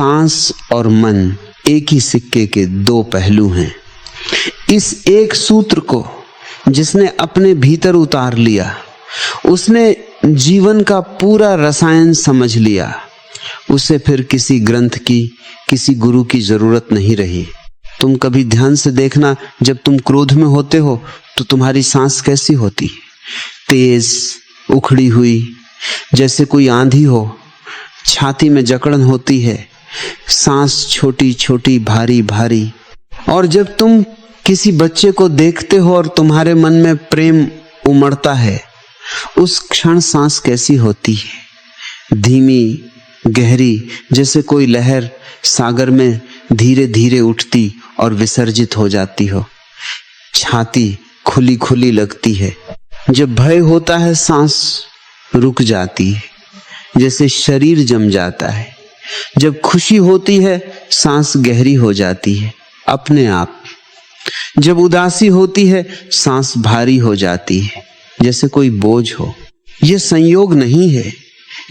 सांस और मन एक ही सिक्के के दो पहलू हैं। इस एक सूत्र को जिसने अपने भीतर उतार लिया, उसने जीवन का पूरा रसायन समझ लिया। उसे फिर किसी ग्रंथ की, किसी गुरु की जरूरत नहीं रही। तुम कभी ध्यान से देखना, जब तुम क्रोध में होते हो तो तुम्हारी सांस कैसी होती है? तेज, उखड़ी हुई, जैसे कोई आंधी हो। छाती में जकड़न होती है, सांस छोटी छोटी, भारी भारी। और जब तुम किसी बच्चे को देखते हो और तुम्हारे मन में प्रेम उमड़ता है, उस क्षण सांस कैसी होती है? धीमी, गहरी, जैसे कोई लहर सागर में धीरे धीरे उठती और विसर्जित हो जाती हो। छाती खुली खुली लगती है। जब भय होता है सांस रुक जाती है, जैसे शरीर जम जाता है। जब खुशी होती है सांस गहरी हो जाती है अपने आप। जब उदासी होती है सांस भारी हो जाती है, जैसे कोई बोझ हो। यह संयोग नहीं है,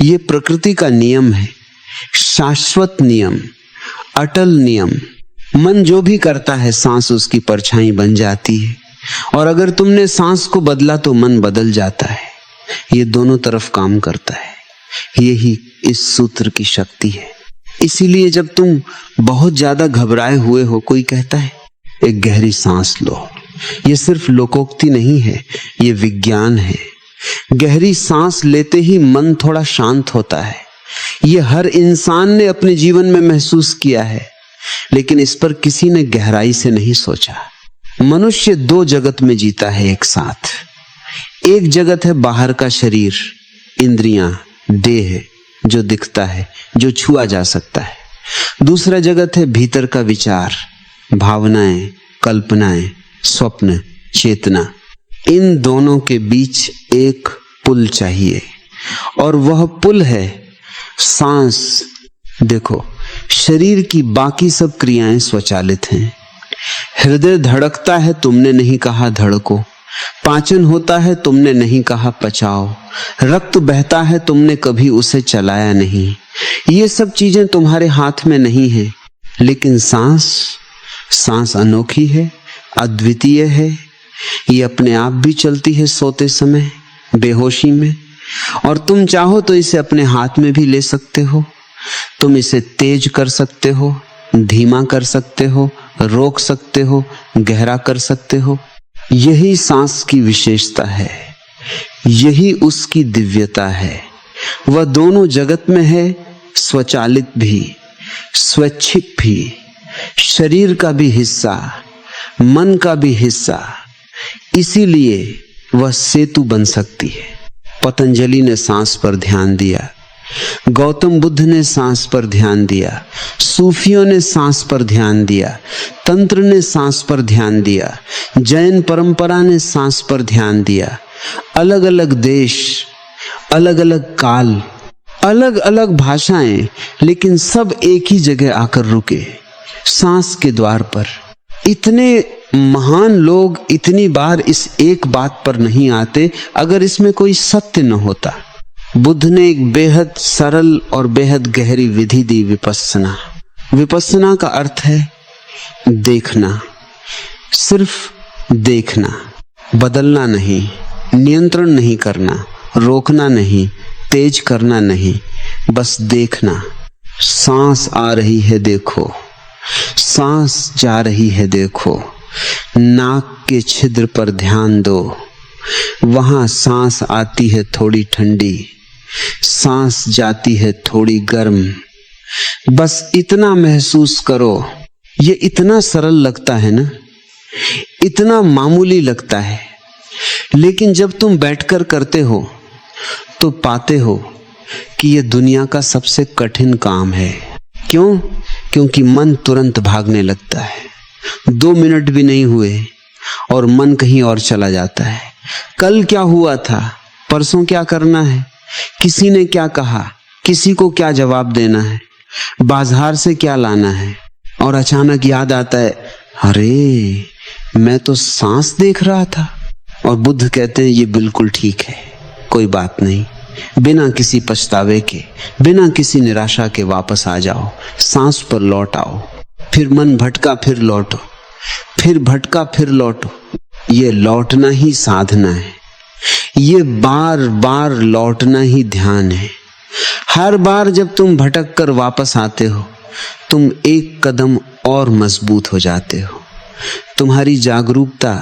यह प्रकृति का नियम है, शाश्वत नियम, अटल नियम। मन जो भी करता है सांस उसकी परछाई बन जाती है, और अगर तुमने सांस को बदला तो मन बदल जाता है। ये दोनों तरफ काम करता है। यही इस सूत्र की शक्ति है। इसीलिए जब तुम बहुत ज्यादा घबराए हुए हो, कोई कहता है एक गहरी सांस लो, ये सिर्फ लोकोक्ति नहीं है, ये विज्ञान है। गहरी सांस लेते ही मन थोड़ा शांत होता है। ये हर इंसान ने अपने जीवन में महसूस किया है, लेकिन इस पर किसी ने गहराई से नहीं सोचा। मनुष्य दो जगत में जीता है एक साथ। एक जगत है बाहर का शरीर, इंद्रियां, देह, जो दिखता है, जो छुआ जा सकता है। दूसरा जगत है भीतर का विचार, भावनाएं, कल्पनाएं, स्वप्न, चेतना। इन दोनों के बीच एक पुल चाहिए, और वह पुल है सांस। देखो, शरीर की बाकी सब क्रियाएं स्वचालित हैं। हृदय धड़कता है, तुमने नहीं कहा धड़को। पाचन होता है, तुमने नहीं कहा पचाओ। रक्त बहता है, तुमने कभी उसे चलाया नहीं। ये सब चीजें तुम्हारे हाथ में नहीं है। लेकिन सांस अनोखी है, अद्वितीय है। ये अपने आप भी चलती है सोते समय, बेहोशी में। और तुम चाहो तो इसे अपने हाथ में भी ले सकते हो। तुम इसे तेज कर सकते हो, धीमा कर सकते हो, रोक सकते हो, गहरा कर सकते हो। यही सांस की विशेषता है, यही उसकी दिव्यता है। वह दोनों जगत में है, स्वचालित भी, स्वैच्छिक भी, शरीर का भी हिस्सा, मन का भी हिस्सा। इसीलिए वह सेतु बन सकती है। पतंजलि ने सांस पर ध्यान दिया, गौतम बुद्ध ने सांस पर ध्यान दिया, सूफियों ने सांस पर ध्यान दिया, तंत्र ने सांस पर ध्यान दिया, जैन परंपरा ने सांस पर ध्यान दिया। अलग अलग देश, अलग अलग काल, अलग अलग भाषाएं, लेकिन सब एक ही जगह आकर रुके, सांस के द्वार पर। इतने महान लोग इतनी बार इस एक बात पर नहीं आते अगर इसमें कोई सत्य न होता। बुद्ध ने एक बेहद सरल और बेहद गहरी विधि दी, विपस्सना। विपस्सना का अर्थ है देखना, सिर्फ देखना, बदलना नहीं, नियंत्रण नहीं करना, रोकना नहीं, तेज करना नहीं, बस देखना। सांस आ रही है देखो, सांस जा रही है देखो। नाक के छिद्र पर ध्यान दो, वहां सांस आती है थोड़ी ठंडी, सांस जाती है थोड़ी गर्म। बस इतना महसूस करो। ये इतना सरल लगता है ना, इतना मामूली लगता है, लेकिन जब तुम बैठकर करते हो तो पाते हो कि यह दुनिया का सबसे कठिन काम है। क्यों? क्योंकि मन तुरंत भागने लगता है। 2 मिनट भी नहीं हुए और मन कहीं और चला जाता है। कल क्या हुआ था, परसों क्या करना है, किसी ने क्या कहा, किसी को क्या जवाब देना है, बाजार से क्या लाना है, और अचानक याद आता है, अरे मैं तो सांस देख रहा था। और बुद्ध कहते हैं ये बिल्कुल ठीक है, कोई बात नहीं, बिना किसी पछतावे के, बिना किसी निराशा के वापस आ जाओ, सांस पर लौट आओ। फिर मन भटका फिर लौटो, फिर भटका फिर लौटो। ये लौटना ही साधना है, ये बार बार लौटना ही ध्यान है। हर बार जब तुम भटक कर वापस आते हो, तुम एक कदम और मजबूत हो जाते हो, तुम्हारी जागरूकता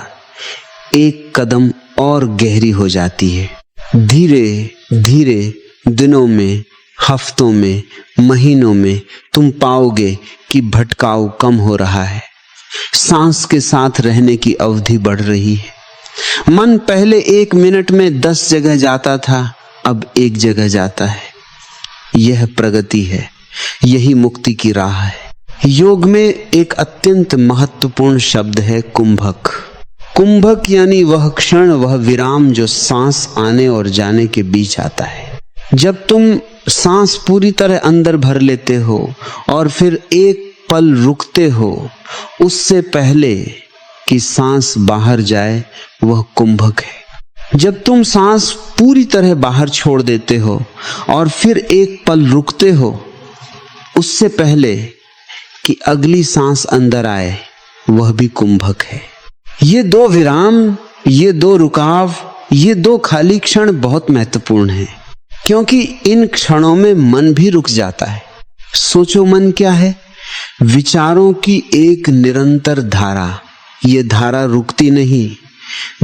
एक कदम और गहरी हो जाती है। धीरे धीरे दिनों में, हफ्तों में, महीनों में तुम पाओगे कि भटकाव कम हो रहा है, सांस के साथ रहने की अवधि बढ़ रही है। मन पहले 1 मिनट में 10 जगह जाता था, अब 1 जगह जाता है। यह प्रगति है, यही मुक्ति की राह है। योग में एक अत्यंत महत्वपूर्ण शब्द है कुंभक। कुंभक यानी वह क्षण, वह विराम जो सांस आने और जाने के बीच आता है। जब तुम सांस पूरी तरह अंदर भर लेते हो और फिर एक पल रुकते हो, उससे पहले कि सांस बाहर जाए, वह कुंभक है। जब तुम सांस पूरी तरह बाहर छोड़ देते हो और फिर एक पल रुकते हो, उससे पहले कि अगली सांस अंदर आए, वह भी कुंभक है। ये 2 विराम, ये 2 रुकाव, ये 2 खाली क्षण बहुत महत्वपूर्ण हैं, क्योंकि इन क्षणों में मन भी रुक जाता है। सोचो, मन क्या है? विचारों की एक निरंतर धारा। ये धारा रुकती नहीं,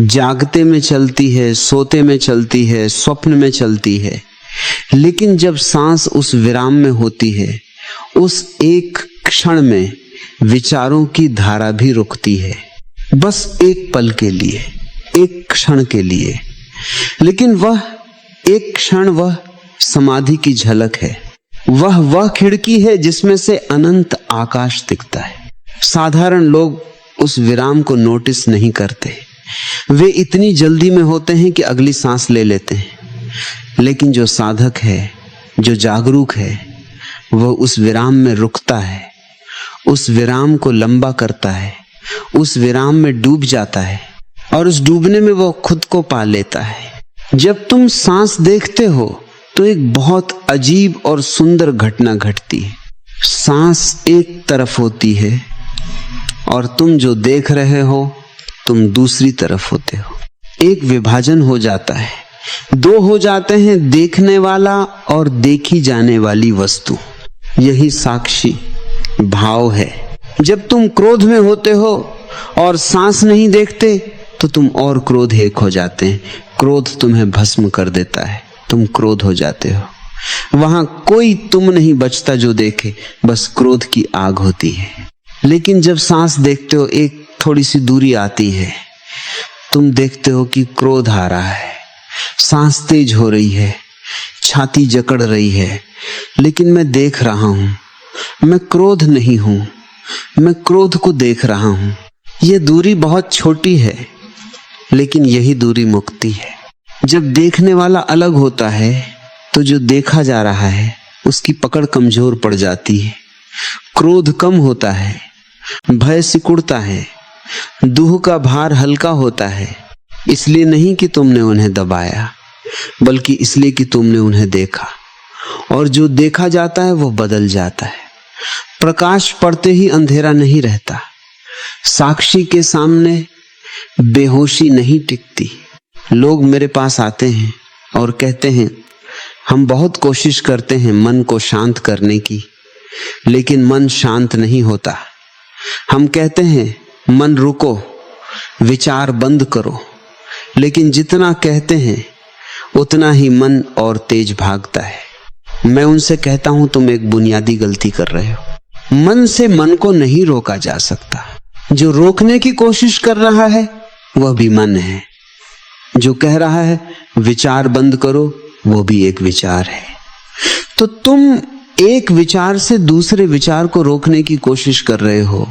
जागते में चलती है, सोते में चलती है, स्वप्न में चलती है। लेकिन जब सांस उस विराम में होती है, उस एक क्षण में विचारों की धारा भी रुकती है, बस एक पल के लिए, एक क्षण के लिए। लेकिन वह एक क्षण, वह समाधि की झलक है, वह खिड़की है जिसमें से अनंत आकाश दिखता है। साधारण लोग उस विराम को नोटिस नहीं करते, वे इतनी जल्दी में होते हैं कि अगली सांस ले लेते हैं। लेकिन जो साधक है, जो जागरूक है, वह उस विराम में रुकता है, उस विराम को लंबा करता है, उस विराम में डूब जाता है और उस डूबने में वो खुद को पा लेता है। जब तुम सांस देखते हो तो एक बहुत अजीब और सुंदर घटना घटती है। सांस एक तरफ होती है और तुम जो देख रहे हो, तुम दूसरी तरफ होते हो। एक विभाजन हो जाता है, 2 हो जाते हैं, देखने वाला और देखी जाने वाली वस्तु। यही साक्षी भाव है। जब तुम क्रोध में होते हो और सांस नहीं देखते, तो तुम और क्रोधहीन हो जाते हैं। क्रोध तुम्हें भस्म कर देता है, तुम क्रोध हो जाते हो। वहां कोई तुम नहीं बचता जो देखे, बस क्रोध की आग होती है। लेकिन जब सांस देखते हो, एक थोड़ी सी दूरी आती है, तुम देखते हो कि क्रोध आ रहा है, सांस तेज हो रही है, छाती जकड़ रही है। लेकिन मैं देख रहा हूं, मैं क्रोध नहीं हूं, मैं क्रोध को देख रहा हूं। यह दूरी बहुत छोटी है, लेकिन यही दूरी मुक्ति है। जब देखने वाला अलग होता है, तो जो देखा जा रहा है उसकी पकड़ कमजोर पड़ जाती है, क्रोध कम होता है, भय सिकुड़ता है, दुह का भार हल्का होता है। इसलिए नहीं कि तुमने उन्हें दबाया, बल्कि इसलिए कि तुमने उन्हें देखा, और जो देखा जाता है वो बदल जाता है। प्रकाश पड़ते ही अंधेरा नहीं रहता। साक्षी के सामने बेहोशी नहीं टिकती। लोग मेरे पास आते हैं और कहते हैं, हम बहुत कोशिश करते हैं मन को शांत करने की, लेकिन मन शांत नहीं होता। हम कहते हैं, मन रुको, विचार बंद करो, लेकिन जितना कहते हैं उतना ही मन और तेज भागता है। मैं उनसे कहता हूं, तुम एक बुनियादी गलती कर रहे हो। मन से मन को नहीं रोका जा सकता। जो रोकने की कोशिश कर रहा है वह भी मन है। जो कह रहा है विचार बंद करो, वो भी एक विचार है। तो तुम एक विचार से दूसरे विचार को रोकने की कोशिश कर रहे हो।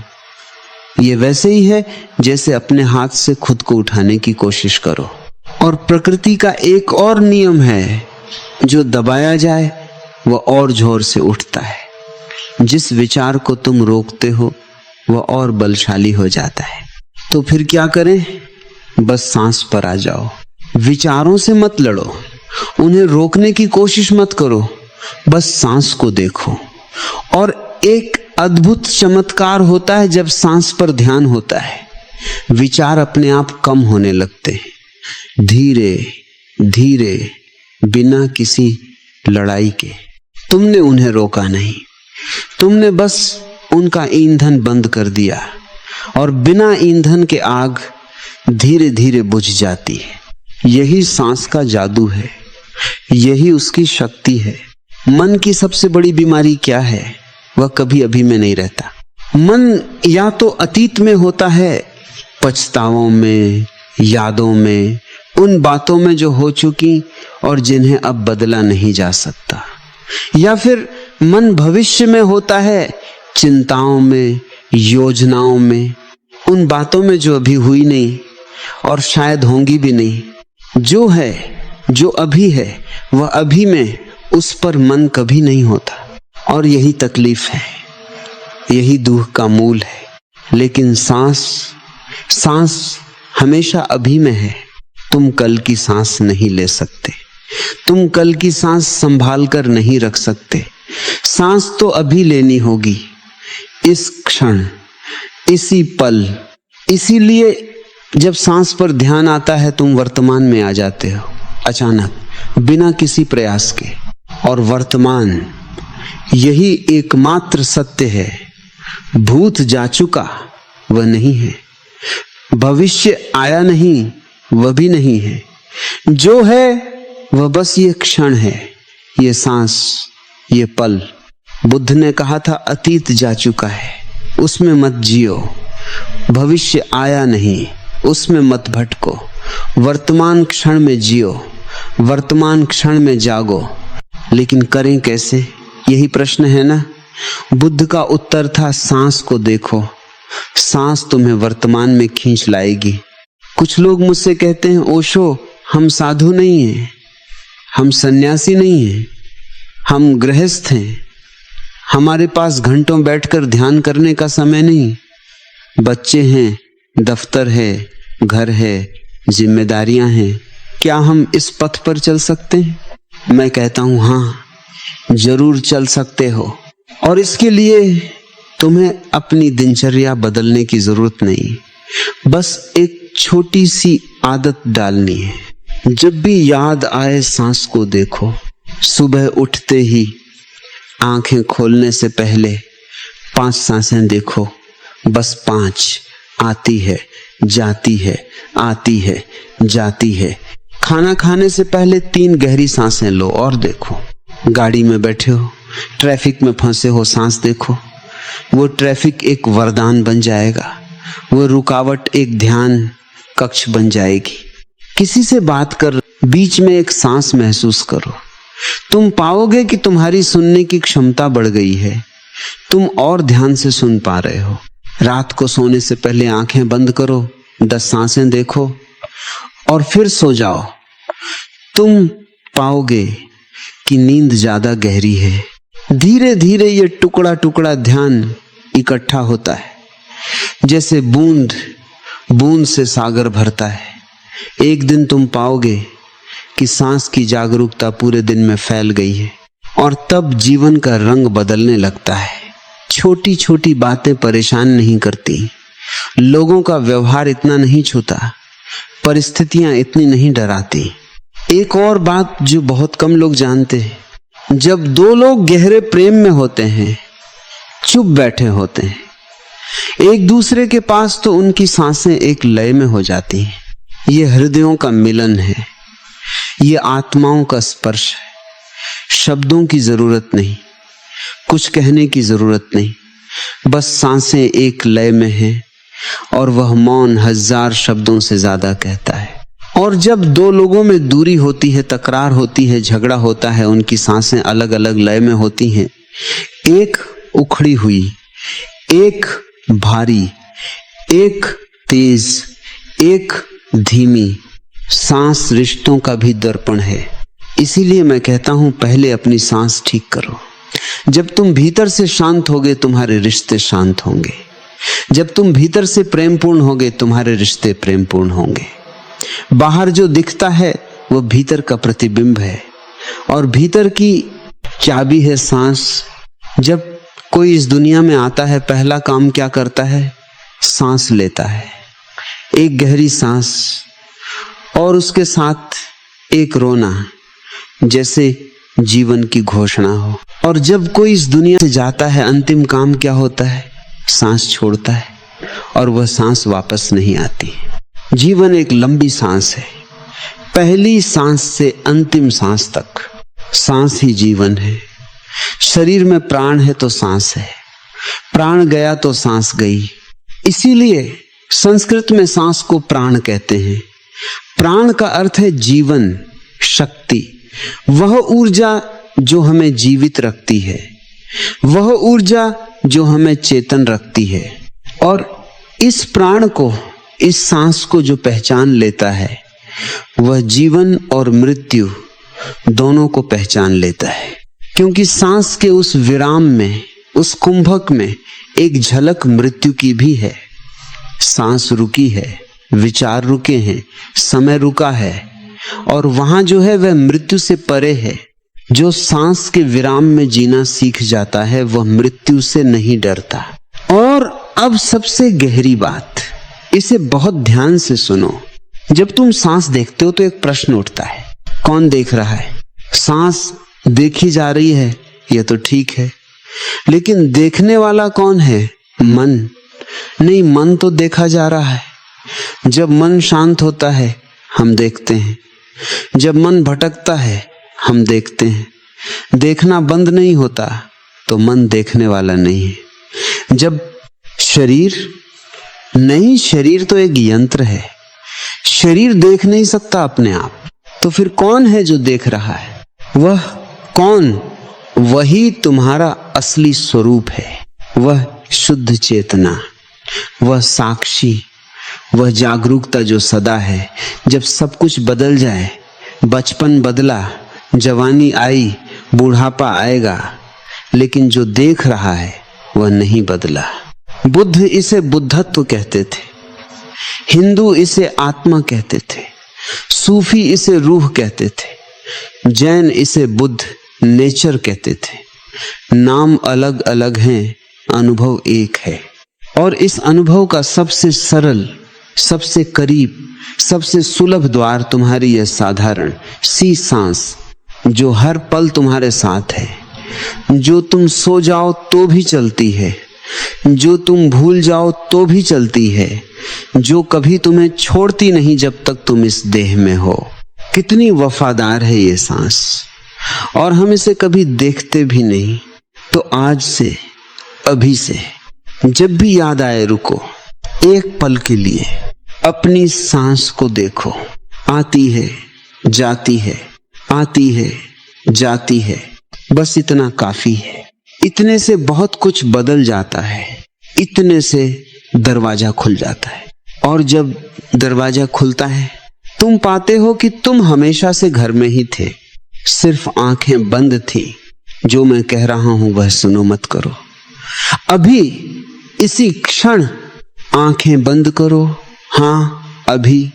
ये वैसे ही है जैसे अपने हाथ से खुद को उठाने की कोशिश करो। और प्रकृति का एक और नियम है, जो दबाया जाए वह और जोर से उठता है। जिस विचार को तुम रोकते हो वह और बलशाली हो जाता है। तो फिर क्या करें? बस सांस पर आ जाओ। विचारों से मत लड़ो, उन्हें रोकने की कोशिश मत करो, बस सांस को देखो। और एक अद्भुत चमत्कार होता है जब सांस पर ध्यान होता है, विचार अपने आप कम होने लगते हैं, धीरे धीरे, बिना किसी लड़ाई के। तुमने उन्हें रोका नहीं, तुमने बस उनका ईंधन बंद कर दिया, और बिना ईंधन के आग धीरे धीरे बुझ जाती है। यही सांस का जादू है, यही उसकी शक्ति है। मन की सबसे बड़ी बीमारी क्या है? वह कभी अभी में नहीं रहता। मन या तो अतीत में होता है, पछतावों में, यादों में, उन बातों में जो हो चुकी और जिन्हें अब बदला नहीं जा सकता, या फिर मन भविष्य में होता है, चिंताओं में, योजनाओं में, उन बातों में जो अभी हुई नहीं और शायद होंगी भी नहीं। जो है, जो अभी है, वह अभी में, उस पर मन कभी नहीं होता। और यही तकलीफ है, यही दुख का मूल है। लेकिन सांस हमेशा अभी में है। तुम कल की सांस नहीं ले सकते, तुम कल की सांस संभाल कर नहीं रख सकते। सांस तो अभी लेनी होगी, इस क्षण, इसी पल। इसीलिए जब सांस पर ध्यान आता है, तुम वर्तमान में आ जाते हो अचानक, बिना किसी प्रयास के। और वर्तमान यही एकमात्र सत्य है। भूत जा चुका, वह नहीं है। भविष्य आया नहीं, वह भी नहीं है। जो है वह बस ये क्षण है, ये सांस, ये पल। बुद्ध ने कहा था, अतीत जा चुका है, उसमें मत जियो। भविष्य आया नहीं, उसमें मत भटको। वर्तमान क्षण में जियो, वर्तमान क्षण में जागो। लेकिन करें कैसे? यही प्रश्न है ना। बुद्ध का उत्तर था, सांस को देखो, सांस तुम्हें वर्तमान में खींच लाएगी। कुछ लोग मुझसे कहते हैं, ओशो हम साधु नहीं हैं, हम सन्यासी नहीं हैं, हम गृहस्थ हैं, हमारे पास घंटों बैठकर ध्यान करने का समय नहीं। बच्चे हैं, दफ्तर है, घर है, जिम्मेदारियां हैं, क्या हम इस पथ पर चल सकते हैं? मैं कहता हूं, हाँ जरूर चल सकते हो। और इसके लिए तुम्हें अपनी दिनचर्या बदलने की जरूरत नहीं, बस एक छोटी सी आदत डालनी है। जब भी याद आए सांस को देखो। सुबह उठते ही आंखें खोलने से पहले 5 सांसें देखो, बस 5। आती है, जाती है, आती है, जाती है। खाना खाने से पहले 3 गहरी सांसें लो और देखो। गाड़ी में बैठे हो, ट्रैफिक में फंसे हो, सांस देखो। वो ट्रैफिक एक वरदान बन जाएगा, वो रुकावट एक ध्यान कक्ष बन जाएगी। किसी से बात कर, बीच में एक सांस महसूस करो। तुम पाओगे कि तुम्हारी सुनने की क्षमता बढ़ गई है, तुम और ध्यान से सुन पा रहे हो। रात को सोने से पहले आंखें बंद करो, 10 सांसें देखो और फिर सो जाओ। तुम पाओगे कि नींद ज्यादा गहरी है। धीरे धीरे ये टुकड़ा टुकड़ा ध्यान इकट्ठा होता है, जैसे बूंद बूंद से सागर भरता है। एक दिन तुम पाओगे कि सांस की जागरूकता पूरे दिन में फैल गई है, और तब जीवन का रंग बदलने लगता है। छोटी छोटी बातें परेशान नहीं करती, लोगों का व्यवहार इतना नहीं छूता, परिस्थितियां इतनी नहीं डराती। एक और बात जो बहुत कम लोग जानते हैं, जब 2 लोग गहरे प्रेम में होते हैं, चुप बैठे होते हैं एक दूसरे के पास, तो उनकी सांसें एक लय में हो जाती हैं। ये हृदयों का मिलन है, ये आत्माओं का स्पर्श है। शब्दों की जरूरत नहीं, कुछ कहने की जरूरत नहीं, बस सांसें एक लय में हैं और वह मौन 1000 शब्दों से ज्यादा कहता है। और जब 2 लोगों में दूरी होती है, तकरार होती है, झगड़ा होता है, उनकी सांसें अलग अलग लय में होती हैं। एक उखड़ी हुई, एक भारी, एक तेज, एक धीमी। सांस रिश्तों का भी दर्पण है। इसीलिए मैं कहता हूं, पहले अपनी सांस ठीक करो। जब तुम भीतर से शांत होगे, तुम्हारे रिश्ते शांत होंगे। जब तुम भीतर से प्रेमपूर्ण होगे, तुम्हारे रिश्ते प्रेमपूर्ण होंगे। बाहर जो दिखता है वो भीतर का प्रतिबिंब है और भीतर की चाबी है सांस। जब कोई इस दुनिया में आता है पहला काम क्या करता है? सांस लेता है, एक गहरी सांस और उसके साथ एक रोना, जैसे जीवन की घोषणा हो। और जब कोई इस दुनिया से जाता है अंतिम काम क्या होता है? सांस छोड़ता है और वह सांस वापस नहीं आती। जीवन एक लंबी सांस है, पहली सांस से अंतिम सांस तक सांस ही जीवन है। शरीर में प्राण है तो सांस है, प्राण गया तो सांस गई। इसीलिए संस्कृत में सांस को प्राण कहते हैं। प्राण का अर्थ है जीवन, शक्ति, वह ऊर्जा जो हमें जीवित रखती है, वह ऊर्जा जो हमें चेतन रखती है। और इस प्राण को, इस सांस को जो पहचान लेता है वह जीवन और मृत्यु दोनों को पहचान लेता है। क्योंकि सांस के उस विराम में, उस कुंभक में एक झलक मृत्यु की भी है। सांस रुकी है, विचार रुके हैं, समय रुका है और वहां जो है वह मृत्यु से परे है। जो सांस के विराम में जीना सीख जाता है वह मृत्यु से नहीं डरता। और अब सबसे गहरी बात, इसे बहुत ध्यान से सुनो। जब तुम सांस देखते हो तो एक प्रश्न उठता है, कौन देख रहा है? सांस देखी जा रही है, यह तो ठीक है, लेकिन देखने वाला कौन है? मन। नहीं, मन तो देखा जा रहा है। जब मन शांत होता है हम देखते हैं, जब मन भटकता है हम देखते हैं। देखना बंद नहीं होता तो मन देखने वाला नहीं है। जब शरीर नहीं, शरीर तो एक यंत्र है, शरीर देख नहीं सकता अपने आप, तो फिर कौन है जो देख रहा है? वह कौन? वही तुम्हारा असली स्वरूप है, वह शुद्ध चेतना, वह साक्षी, वह जागरूकता जो सदा है। जब सब कुछ बदल जाए, बचपन बदला, जवानी आई, बुढ़ापा आएगा, लेकिन जो देख रहा है वह नहीं बदला। बुद्ध इसे बुद्धत्व कहते थे, हिंदू इसे आत्मा कहते थे, सूफी इसे रूह कहते थे, जैन इसे बुद्ध, नेचर कहते थे। नाम अलग अलग हैं, अनुभव एक है। और इस अनुभव का सबसे सरल, सबसे करीब, सबसे सुलभ द्वार तुम्हारी यह साधारण सी सांस जो हर पल तुम्हारे साथ है, जो तुम सो जाओ तो भी चलती है, जो तुम भूल जाओ तो भी चलती है, जो कभी तुम्हें छोड़ती नहीं जब तक तुम इस देह में हो। कितनी वफादार है ये सांस, और हम इसे कभी देखते भी नहीं। तो आज से, अभी से, जब भी याद आए रुको, एक पल के लिए अपनी सांस को देखो। आती है, जाती है, आती है, जाती है, बस इतना काफी है। इतने से बहुत कुछ बदल जाता है, इतने से दरवाजा खुल जाता है। और जब दरवाजा खुलता है तुम पाते हो कि तुम हमेशा से घर में ही थे, सिर्फ आंखें बंद थी। जो मैं कह रहा हूं वह सुनो मत करो। अभी इसी क्षण आंखें बंद करो, हाँ अभी,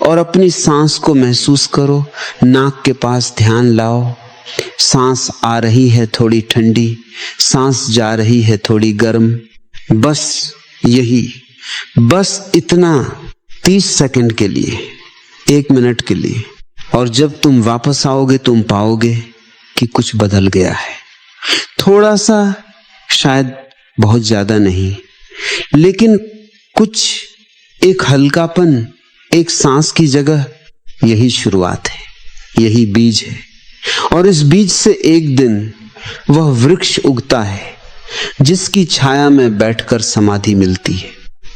और अपनी सांस को महसूस करो। नाक के पास ध्यान लाओ। सांस आ रही है थोड़ी ठंडी, सांस जा रही है थोड़ी गर्म। बस यही, बस इतना 30 सेकंड के लिए, 1 मिनट के लिए। और जब तुम वापस आओगे तुम पाओगे कि कुछ बदल गया है। थोड़ा सा, शायद बहुत ज्यादा नहीं, लेकिन कुछ, एक हल्कापन, एक सांस की जगह। यही शुरुआत है, यही बीज है। और इस बीज से एक दिन वह वृक्ष उगता है जिसकी छाया में बैठकर समाधि मिलती है।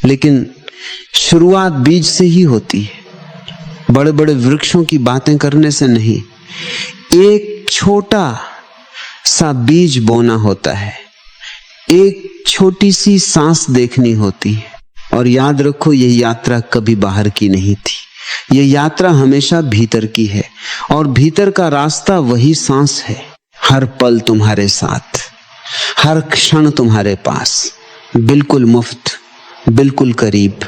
लेकिन शुरुआत बीज से ही होती है, बड़े बड़े वृक्षों की बातें करने से नहीं। एक छोटा सा बीज बोना होता है, एक छोटी सी सांस देखनी होती है। और याद रखो, यह यात्रा कभी बाहर की नहीं थी, यह यात्रा हमेशा भीतर की है। और भीतर का रास्ता वही सांस है, हर पल तुम्हारे साथ, हर क्षण तुम्हारे पास, बिल्कुल मुफ्त, बिल्कुल करीब।